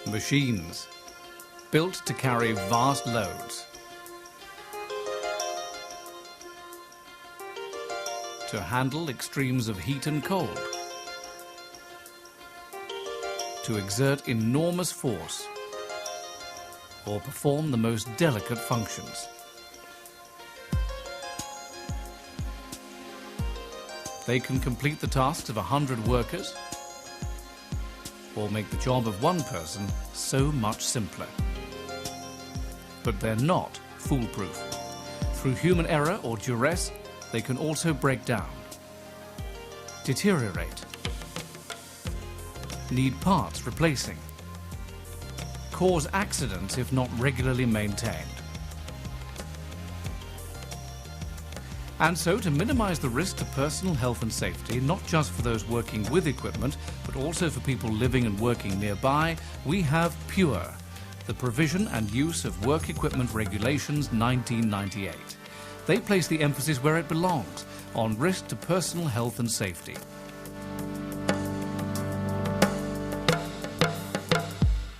Machines, built to carry vast loads, to handle extremes of heat and cold, to exert enormous force, or perform the most delicate functions. They can complete the tasks of 100 workers, or make the job of one person so much simpler. But they're not foolproof. Through human error or duress, they can also break down, deteriorate, need parts replacing, cause accidents if not regularly maintained. And so, to minimize the risk to personal health and safety, not just for those working with equipment, but also for people living and working nearby, we have PUWER, the Provision and Use of Work Equipment Regulations 1998. They place the emphasis where it belongs, on risk to personal health and safety.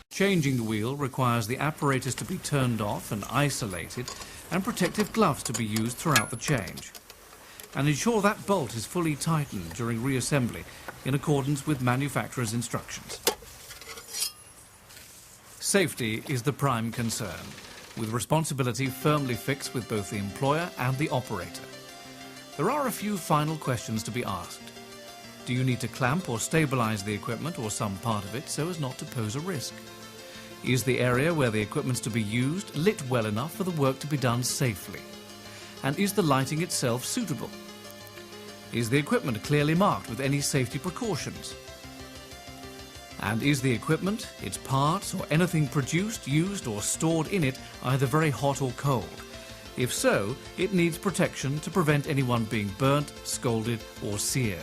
Changing the wheel requires the apparatus to be turned off and isolated, and protective gloves to be used throughout the change. And ensure that bolt is fully tightened during reassembly in accordance with manufacturer's instructions. Safety is the prime concern, with responsibility firmly fixed with both the employer and the operator. There are a few final questions to be asked. Do you need to clamp or stabilize the equipment or some part of it so as not to pose a risk? Is the area where the equipment's to be used lit well enough for the work to be done safely? And is the lighting itself suitable? Is the equipment clearly marked with any safety precautions? And is the equipment, its parts, or anything produced, used, or stored in it either very hot or cold? If so, it needs protection to prevent anyone being burnt, scalded, or seared.